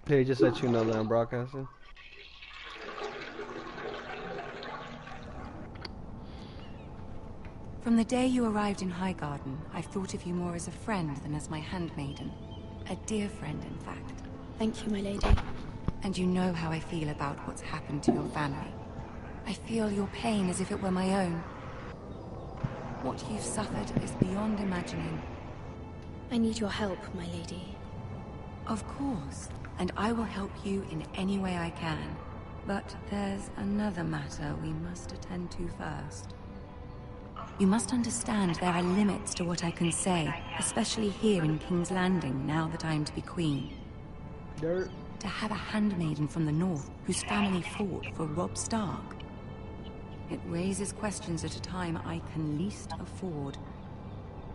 They just let you know that I'm broadcasting. From the day you arrived in Highgarden, I've thought of you more as a friend than as my handmaiden. A dear friend, in fact. Thank you, my lady. And you know how I feel about what's happened to your family. I feel your pain as if it were my own. What you've suffered is beyond imagining. I need your help, my lady. Of course, and I will help you in any way I can. But there's another matter we must attend to first. You must understand there are limits to what I can say, especially here in King's Landing, now that I am to be queen. Dirt. To have a handmaiden from the north whose family fought for Robb Stark. It raises questions at a time I can least afford.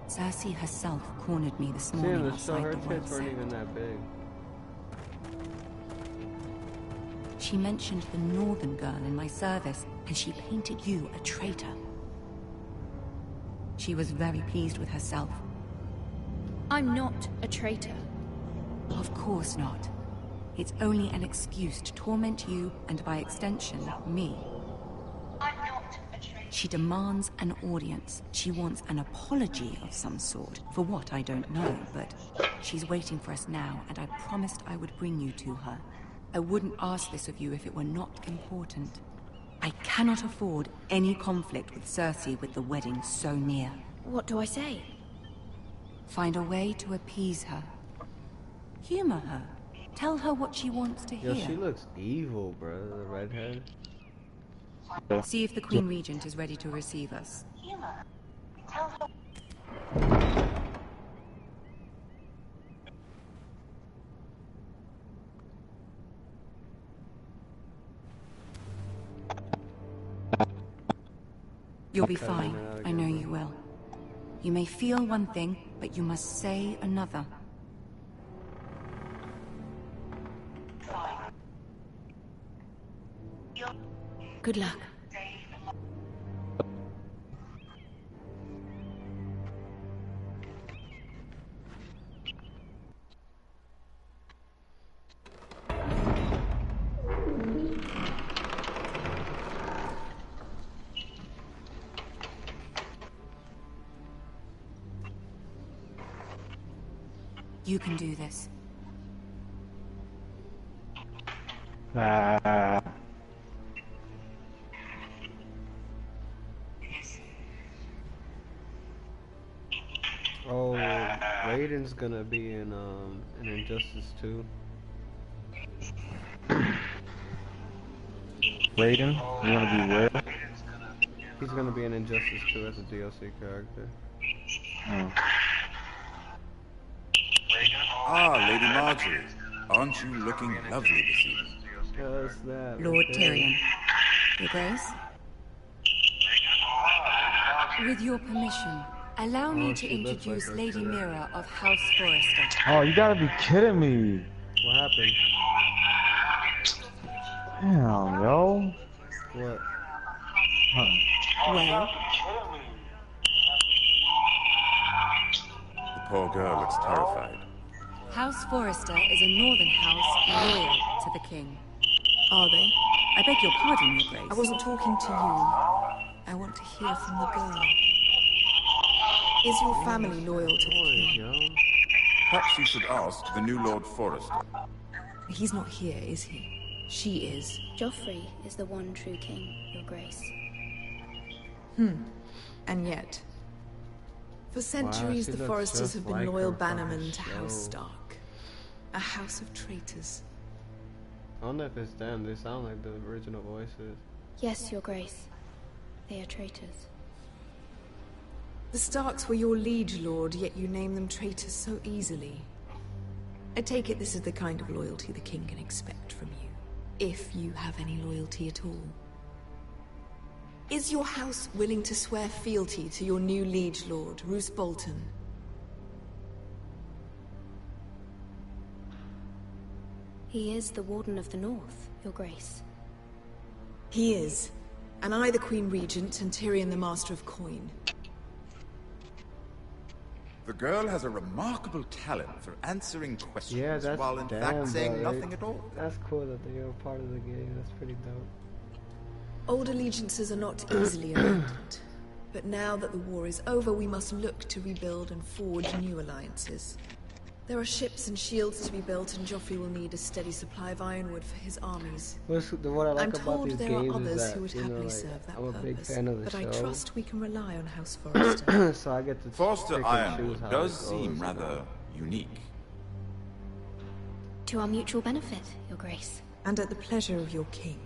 Cersei herself cornered me this morning The show, outside her the tits weren't Wall. even that big. She mentioned the northern girl in my service, and she painted you a traitor. She was very pleased with herself. I'm not a traitor. Of course not. It's only an excuse to torment you, and by extension, me. I'm not a traitor. She demands an audience. She wants an apology of some sort, for what I don't know, but she's waiting for us now, and I promised I would bring you to her. I wouldn't ask this of you if it were not important. I cannot afford any conflict with Cersei with the wedding so near. What do I say? Find a way to appease her. Humor her. Tell her what she wants to hear. Yo, she looks evil, bro. The redhead. See if the Queen Regent is ready to receive us. Humor. Tell her. You'll be fine. I know you will. You may feel one thing, but you must say another. Good luck. You can do this. Oh, Raiden's gonna be in Injustice 2. Raiden? You wanna be where? He's gonna be in Injustice 2 as a DLC character. Oh. Ah, Lady Marjorie. Aren't you looking lovely this evening? What's that? Lord Tyrion. Your Grace? With your permission, allow me to she looks introduce like her Lady too. Mira of House Forrester. Oh, you gotta be kidding me. What happened? Damn, yo. What? Well, The poor girl looks terrified. House Forrester is a northern house loyal to the king. Are they? I beg your pardon, Your Grace. I wasn't talking to you. I want to hear from the girl. Is your family loyal to the king? Yo. Perhaps you should ask the new Lord Forrester. He's not here, is he? She is. Joffrey is the one true king, Your Grace. And yet, for centuries she the looks Forresters just have been like loyal her from the bannermen to House show. Stark. A house of traitors. I don't know if it's them. They sound like the original voices. Yes, Your Grace. They are traitors. The Starks were your liege lord, yet you name them traitors so easily. I take it this is the kind of loyalty the king can expect from you. If you have any loyalty at all. Is your house willing to swear fealty to your new liege lord, Roose Bolton? He is the Warden of the North, Your Grace. He is. And I the Queen Regent and Tyrion the Master of Coin. The girl has a remarkable talent for answering questions Yeah, that's while in damn, fact saying bro. nothing at all. That's cool that they are part of the game. That's pretty dope. Old allegiances are not easily abandoned. But now that the war is over, we must look to rebuild and forge new alliances. There are ships and shields to be built, and Joffrey will need a steady supply of ironwood for his armies. What I like I'm about told these there games are is others that, who would you know, happily like, serve that I'm a big purpose, fan of the but show. I trust we can rely on House Forrester. So I get to Forster pick and choose Ironwood how does it goes, seem you know. rather unique. To our mutual benefit, Your Grace. And at the pleasure of your king.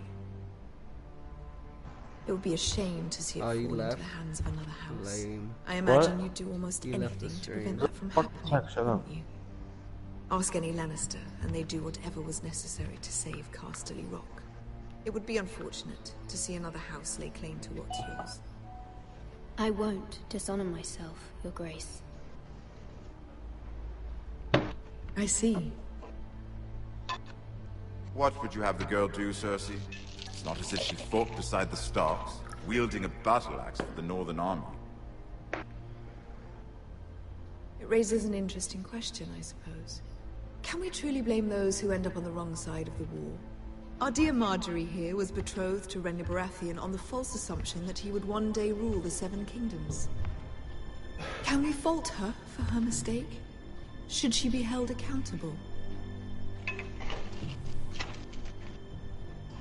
It would be a shame to see it Oh, fall you into left? the hands of another house. Lame. I imagine What? you'd do almost You left the anything to stream. prevent that from Fuck, happening, shut up. wouldn't you? Ask any Lannister, and they'd do whatever was necessary to save Casterly Rock. It would be unfortunate to see another house lay claim to what's yours. I won't dishonor myself, Your Grace. I see. What would you have the girl do, Cersei? It's not as if she fought beside the Starks, wielding a battle axe for the Northern Army. It raises an interesting question, I suppose. Can we truly blame those who end up on the wrong side of the war? Our dear Marjorie here was betrothed to Renly Baratheon on the false assumption that he would one day rule the Seven Kingdoms. Can we fault her for her mistake? Should she be held accountable?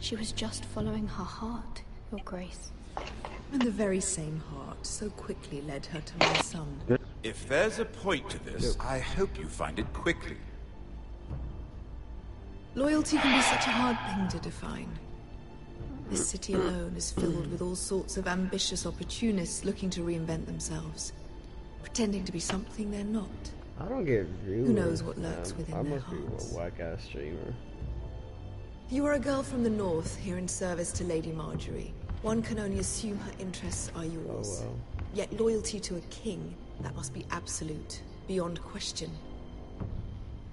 She was just following her heart, Your Grace. And the very same heart so quickly led her to my son. If there's a point to this, I hope you find it quickly. Loyalty can be such a hard thing to define. This city alone is filled with all sorts of ambitious opportunists looking to reinvent themselves, pretending to be something they're not. I don't get viewers. Who knows what lurks man. within I their must be hearts. a whack-ass streamer. You are a girl from the north, here in service to Lady Marjorie. One can only assume her interests are yours. Oh, well. Yet loyalty to a king, that must be absolute, beyond question.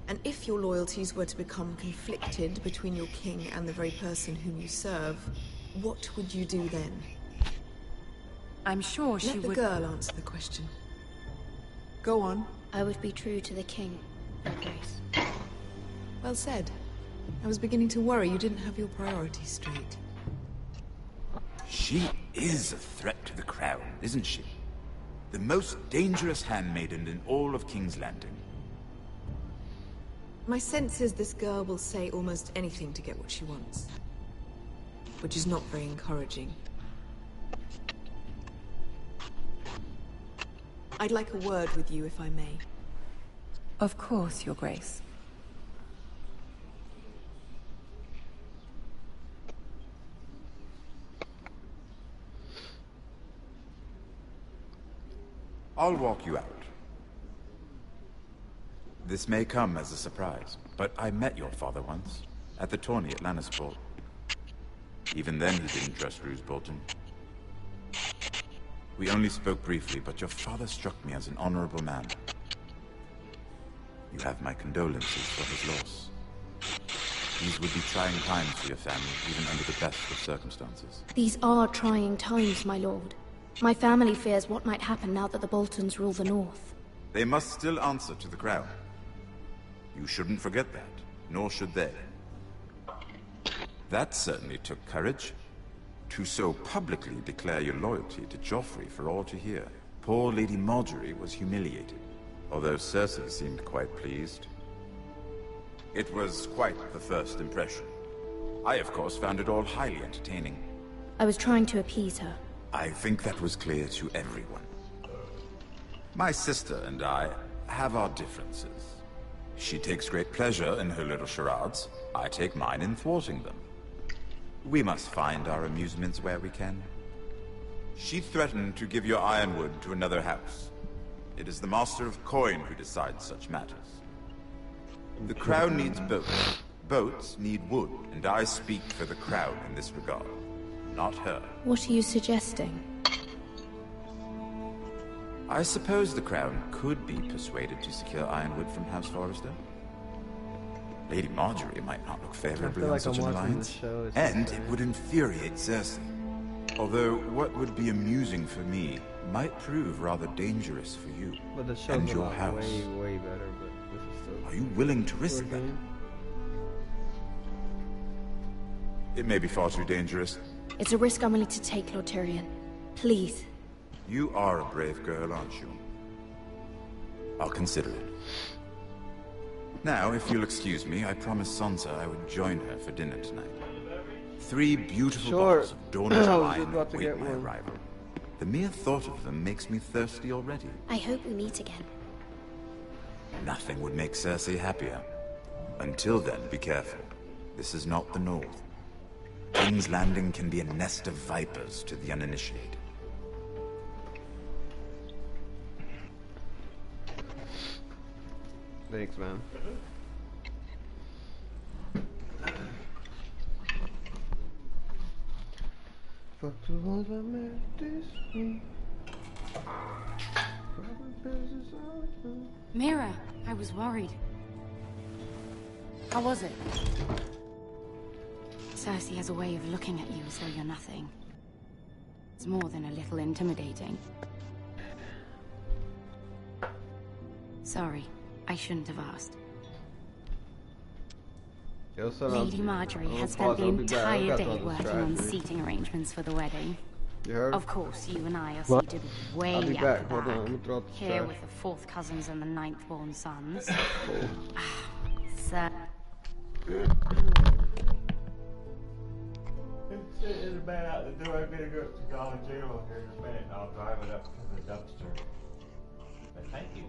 And if your loyalties were to become conflicted between your king and the very person whom you serve, what would you do then? I'm sure she Let the would... girl answer the question. Go on. I would be true to the king, Your Grace. Well said. I was beginning to worry you didn't have your priorities straight. She is a threat to the crown, isn't she? The most dangerous handmaiden in all of King's Landing. My sense is this girl will say almost anything to get what she wants. Which is not very encouraging. I'd like a word with you, if I may. Of course, Your Grace. I'll walk you out. This may come as a surprise, but I met your father once, at the tourney at Lannisport. Even then he didn't trust Roose Bolton. We only spoke briefly, but your father struck me as an honorable man. You have my condolences for his loss. These would be trying times for your family, even under the best of circumstances. These are trying times, my lord. My family fears what might happen now that the Boltons rule the North. They must still answer to the crown. You shouldn't forget that, nor should they. That certainly took courage. To so publicly declare your loyalty to Joffrey for all to hear. Poor Lady Marjorie was humiliated, although Cersei seemed quite pleased. It was quite the first impression. I, of course, found it all highly entertaining. I was trying to appease her. I think that was clear to everyone. My sister and I have our differences. She takes great pleasure in her little charades. I take mine in thwarting them. We must find our amusements where we can. She threatened to give your ironwood to another house. It is the Master of Coin who decides such matters. The crown needs boats. Boats need wood, and I speak for the crown in this regard, not her. What are you suggesting? I suppose the crown could be persuaded to secure ironwood from House Forrester. Lady Marjorie might not look favorably I feel on like such I'm an watching alliance, the show, it's and just it would infuriate Cersei. Although what would be amusing for me might prove rather dangerous for you. But the show's And a your lot house. way better, but this is still... Are you willing to risk that? It may be far too dangerous. It's a risk I'm willing to take, Lord Tyrion. Please. You are a brave girl, aren't you? I'll consider it. Now, if you'll excuse me, I promised Sansa I would join her for dinner tonight. 3 beautiful bottles of Dornish I was wine about to await get my one. arrival. The mere thought of them makes me thirsty already. I hope we meet again. Nothing would make Cersei happier. Until then, be careful. This is not the North. King's Landing can be a nest of vipers to the uninitiated. Thanks, man. Fuck the ones I met this week. Mira, I was worried. How was it? Cersei has a way of looking at you as though you're nothing. It's more than a little intimidating. Sorry, I shouldn't have asked. Yo, son, Lady Marjorie has spent the entire day working on seating arrangements for the wedding. You heard? Of course, you and I are What? seated way I'll be at back. the Hold back. on, I'm gonna throw out the Here trash. with the 4th cousins and the 9th born sons. Sir. There's a man out the door. I better go up to Golden Jail here in a minute. I'll drive it up to the dumpster. But thank you.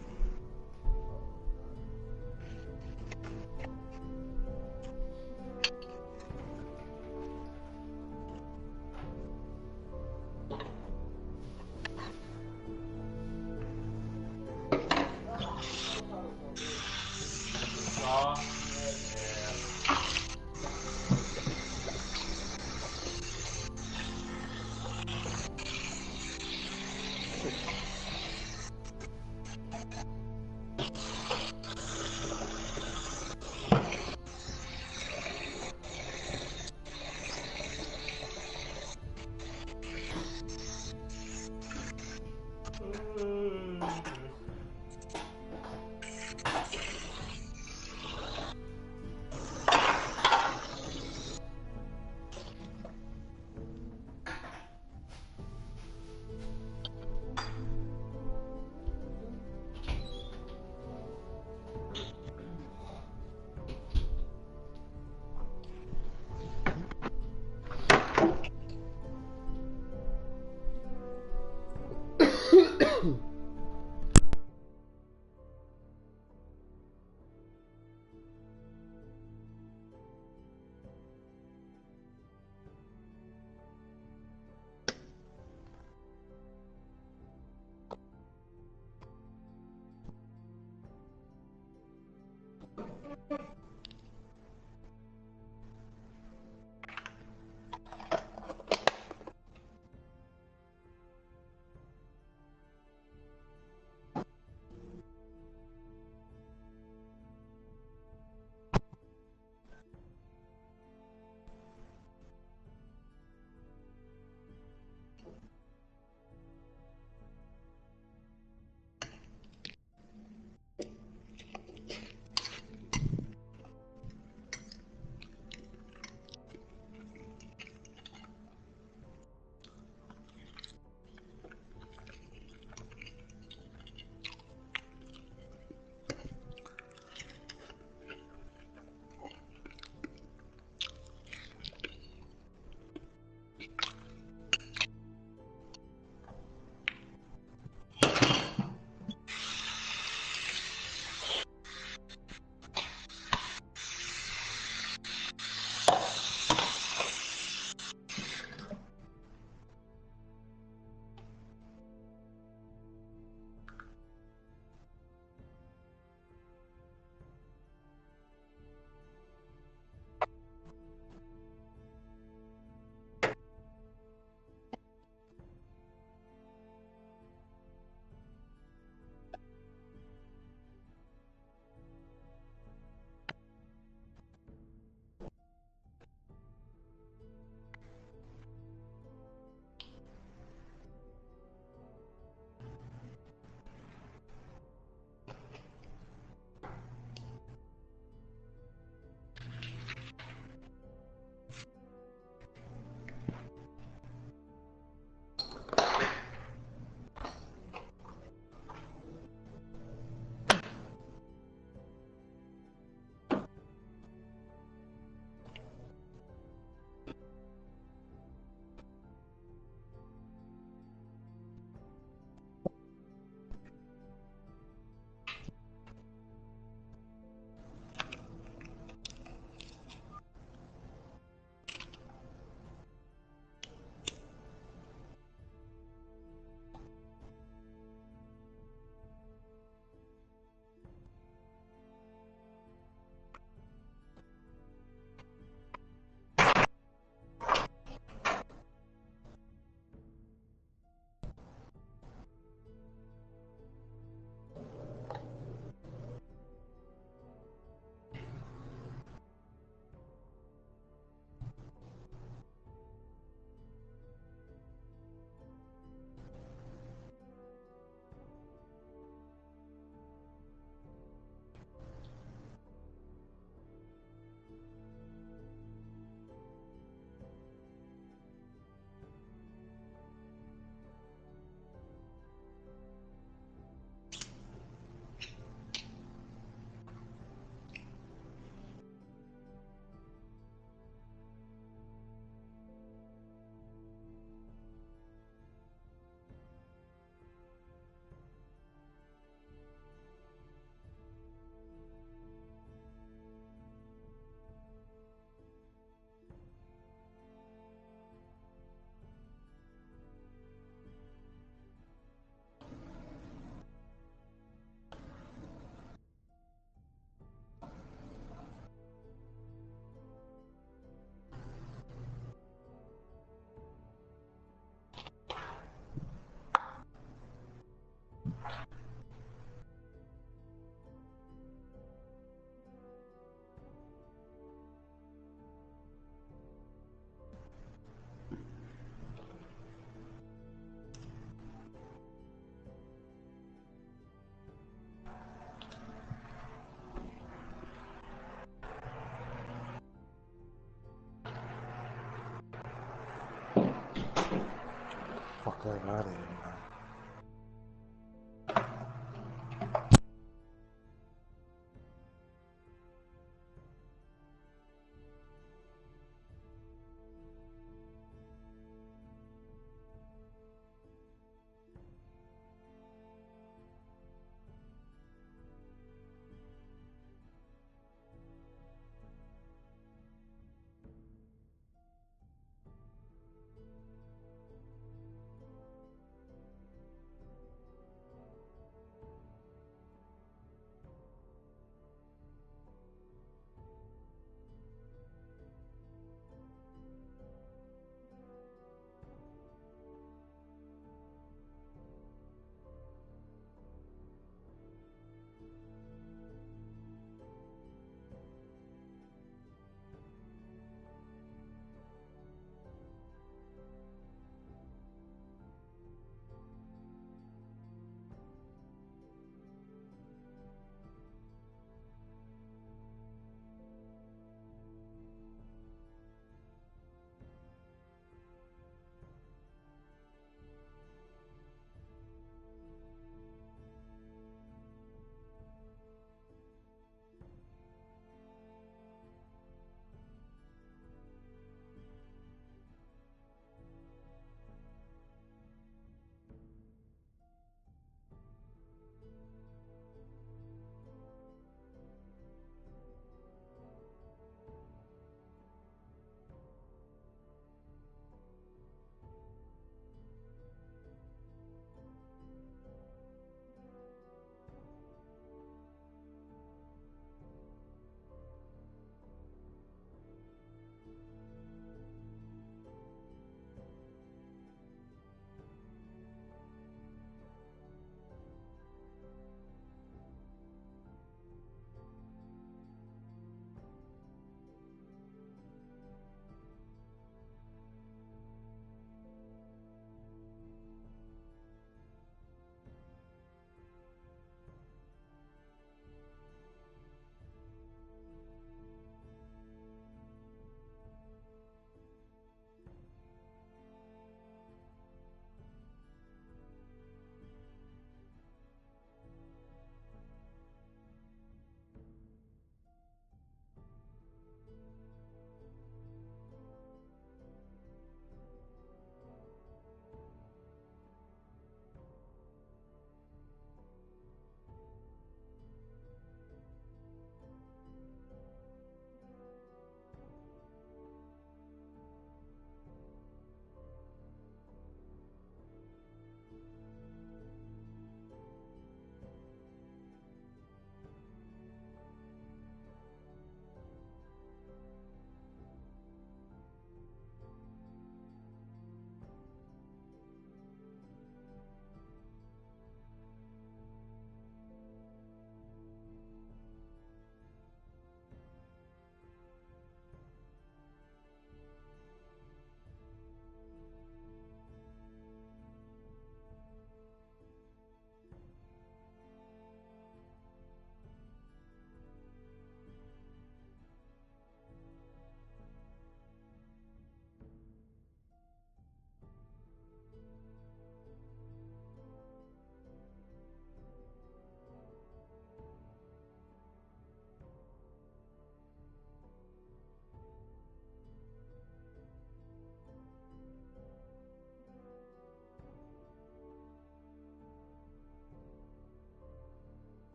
the heck out of here.